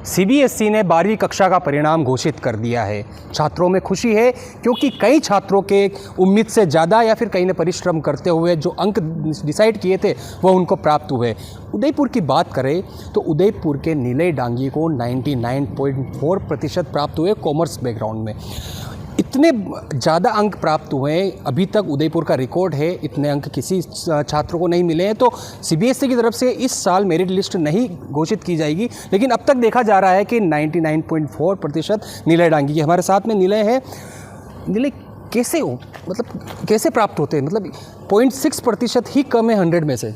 CBSE ने 12वीं कक्षा का परिणाम घोषित कर दिया है। छात्रों में खुशी है क्योंकि कई छात्रों के उम्मीद से ज़्यादा या फिर कई ने परिश्रम करते हुए जो अंक डिसाइड किए थे वो उनको प्राप्त हुए। उदयपुर की बात करें तो उदयपुर के नीलय डांगी को 99.4% प्राप्त हुए कॉमर्स बैकग्राउंड में। इतने ज़्यादा अंक प्राप्त हुए हैं, अभी तक उदयपुर का रिकॉर्ड है, इतने अंक किसी छात्र को नहीं मिले हैं। तो सीबीएसई की तरफ से इस साल मेरिट लिस्ट नहीं घोषित की जाएगी, लेकिन अब तक देखा जा रहा है कि 99.4% नीलय डांगी। हमारे साथ में नीलय है। नीलय कैसे हो, मतलब कैसे प्राप्त होते हैं? मतलब 0.6% ही कम है 100 में से।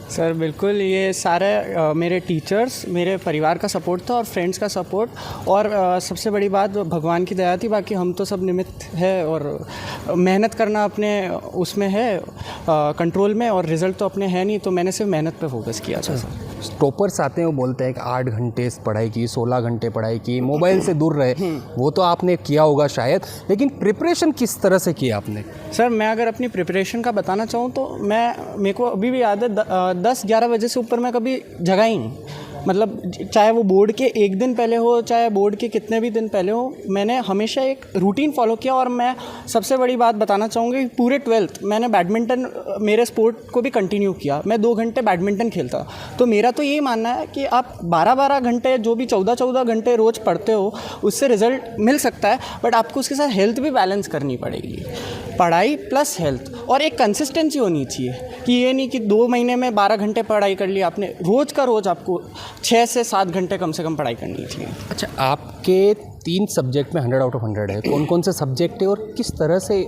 सर बिल्कुल, ये सारे मेरे टीचर्स, मेरे परिवार का सपोर्ट था और फ्रेंड्स का सपोर्ट, और सबसे बड़ी बात भगवान की दया थी। बाकी हम तो सब निमित्त है और मेहनत करना अपने उसमें है कंट्रोल में, और रिज़ल्ट तो अपने है नहीं, तो मैंने सिर्फ मेहनत पे फोकस किया था सर। टॉपर्स आते हैं वो बोलते हैं कि 8 घंटे पढ़ाई की, 16 घंटे पढ़ाई की, मोबाइल से दूर रहे। वो तो आपने किया होगा शायद, लेकिन प्रिपरेशन किस तरह से किया आपने? सर मैं अगर अपनी प्रिपरेशन का बताना चाहूँ तो मेरे को अभी भी याद है 10-11 बजे से ऊपर मैं कभी जगा ही नहीं। मतलब चाहे वो बोर्ड के एक दिन पहले हो, चाहे बोर्ड के कितने भी दिन पहले हो, मैंने हमेशा एक रूटीन फॉलो किया। और मैं सबसे बड़ी बात बताना चाहूँगी कि पूरे 12th मैंने बैडमिंटन, मेरे स्पोर्ट को भी कंटिन्यू किया। मैं 2 घंटे बैडमिंटन खेलता। तो मेरा तो ये मानना है कि आप 12-12 घंटे, जो भी 14-14 घंटे रोज़ पढ़ते हो, उससे रिज़ल्ट मिल सकता है, बट आपको उसके साथ हेल्थ भी बैलेंस करनी पड़ेगी। पढ़ाई प्लस हेल्थ, और एक कंसिस्टेंसी होनी चाहिए कि ये नहीं कि 2 महीने में 12 घंटे पढ़ाई कर ली आपने। रोज़ का रोज़ आपको 6 से 7 घंटे कम से कम पढ़ाई करनी चाहिए। अच्छा, आपके 3 सब्जेक्ट में 100 आउट ऑफ 100 है। कौन कौन से सब्जेक्ट है और किस तरह से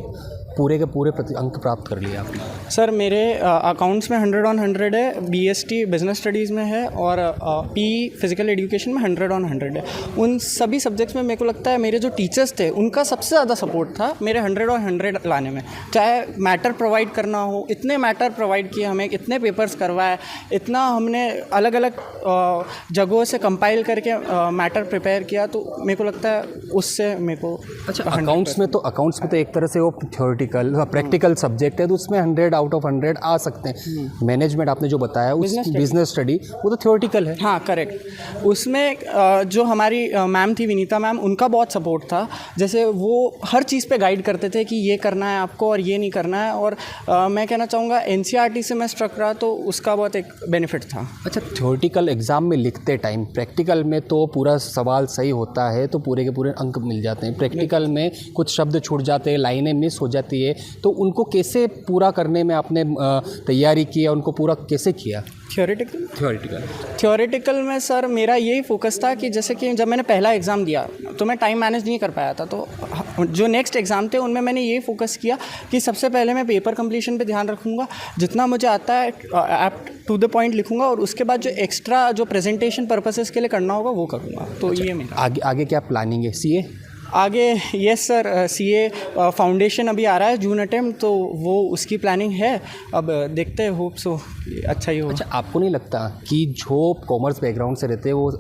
पूरे के पूरे अंक प्राप्त कर लिए आपने? सर मेरे अकाउंट्स में 100 ऑन 100 है, बीएसटी बिजनेस स्टडीज़ में है, और पी फिजिकल एजुकेशन में 100 ऑन 100 है। उन सभी सब्जेक्ट्स में मेरे को लगता है मेरे जो टीचर्स थे उनका सबसे ज़्यादा सपोर्ट था मेरे 100 ऑन 100 लाने में। चाहे मैटर प्रोवाइड करना हो, इतने मैटर प्रोवाइड किए हमें, इतने पेपर्स करवाए, इतना हमने अलग अलग जगहों से कंपाइल करके मैटर प्रिपेयर किया, तो मेरे को लगता है उससे मेरे को। अच्छा, अकाउंट्स में तो एक तरह से वो प्रैक्टिकल सब्जेक्ट है, तो उसमें 100 आउट ऑफ 100 आ सकते हैं। मैनेजमेंट आपने जो बताया, उस बिजनेस स्टडी, वो तो थ्योरेटिकल है। हाँ करेक्ट। उसमें जो हमारी मैम थी, विनीता मैम, उनका बहुत सपोर्ट था। जैसे वो हर चीज़ पे गाइड करते थे कि ये करना है आपको और ये नहीं करना है। और मैं कहना चाहूँगा एनसीईआरटी से मैं स्ट्रक रहा, तो उसका बहुत एक बेनिफिट था। अच्छा, थ्योरेटिकल एग्जाम में लिखते टाइम, प्रैक्टिकल में तो पूरा सवाल सही होता है तो पूरे के पूरे अंक मिल जाते हैं। प्रैक्टिकल में कुछ शब्द छूट जाते हैं, लाइनें मिस हो जाती है, तो उनको कैसे पूरा करने में आपने तैयारी की, उनको पूरा कैसे किया? थ्योरेटिकल में सर मेरा यही फोकस था कि जैसे कि जब मैंने पहला एग्ज़ाम दिया तो मैं टाइम मैनेज नहीं कर पाया था, तो जो नेक्स्ट एग्ज़ाम थे उनमें मैंने यही फोकस किया कि सबसे पहले मैं पेपर कंप्लीशन पे ध्यान रखूँगा, जितना मुझे आता है एप्ट टू द पॉइंट लिखूँगा, और उसके बाद जो एक्स्ट्रा जो प्रेजेंटेशन पर्पसेस के लिए करना होगा वो करूँगा। तो ये मेरा आगे क्या प्लानिंग है? सीए आगे? यस सर, सीए फाउंडेशन अभी आ रहा है जून अटेम्प्ट, तो वो उसकी प्लानिंग है। अब देखते हैं, होप सो अच्छा ही हो। अच्छा, आपको नहीं लगता कि जो कॉमर्स बैकग्राउंड से रहते हैं वो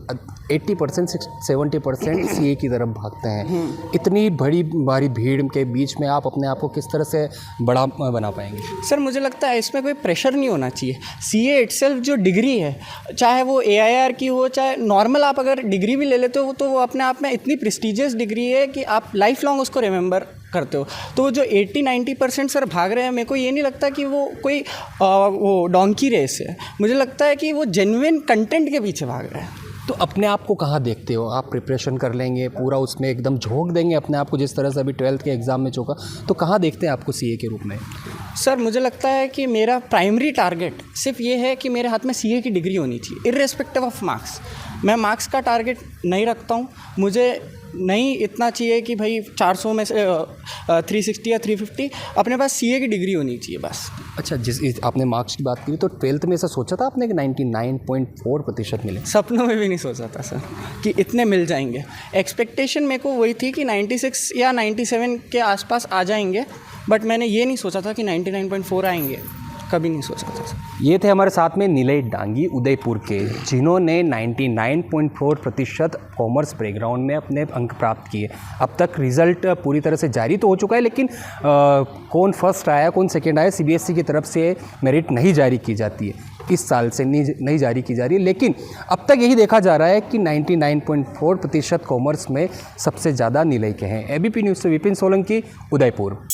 80% से 70% सीए की तरफ भागते हैं? इतनी भारी भीड़ के बीच में आप अपने आप को किस तरह से बड़ा बना पाएंगे? सर मुझे लगता है इसमें कोई प्रेशर नहीं होना चाहिए। सीए इटसेल्फ जो डिग्री है, चाहे वो एआईआर की हो, चाहे नॉर्मल आप अगर डिग्री भी ले लेते हो, तो वो अपने आप में इतनी प्रेस्टिजियस डिग्री है कि आप लाइफ लॉन्ग उसको रिमेंबर करते हो। तो जो 80-90% सर भाग रहे हैं, मेरे को ये नहीं लगता कि वो कोई वो डोंकी रेस है। मुझे लगता है कि वो जेन्युइन कंटेंट के पीछे भाग रहे हैं। तो अपने आप को कहाँ देखते हो? आप प्रिपरेशन कर लेंगे पूरा, उसमें एकदम झोंक देंगे अपने आप को, जिस तरह से अभी 12th के एग्ज़ाम में झोंका, तो कहाँ देखते हैं आपको सीए के रूप में? सर मुझे लगता है कि मेरा प्राइमरी टारगेट सिर्फ ये है कि मेरे हाथ में सीए की डिग्री होनी चाहिए, इर्रेस्पेक्टिव ऑफ मार्क्स। मैं मार्क्स का टारगेट नहीं रखता हूँ। मुझे नहीं इतना चाहिए कि भाई 400 में से 360 या 350, अपने पास सीए की डिग्री होनी चाहिए बस। अच्छा, आपने मार्क्स की बात की, तो 12th में ऐसा सोचा था आपने कि 99.4% मिले? सपनों में भी नहीं सोचा था सर कि इतने मिल जाएंगे। एक्सपेक्टेशन मेरे को वही थी कि 96 या 97 के आसपास आ जाएंगे, बट मैंने ये नहीं सोचा था कि 99.4 आएंगे, कभी नहीं सोचा था सर। ये थे हमारे साथ में नीलय डांगी उदयपुर के, जिन्होंने 99.4% कॉमर्स बैकग्राउंड में अपने अंक प्राप्त किए। अब तक रिज़ल्ट पूरी तरह से जारी तो हो चुका है, लेकिन कौन फर्स्ट आया कौन सेकंड आया, सीबीएसई की तरफ से मेरिट नहीं जारी की जाती है। इस साल से नहीं जारी की जा रही है। लेकिन अब तक यही देखा जा रहा है कि 99.4% कॉमर्स में सबसे ज़्यादा नीलय के हैं। एबीपी न्यूज़ से विपिन सोलंकी, उदयपुर।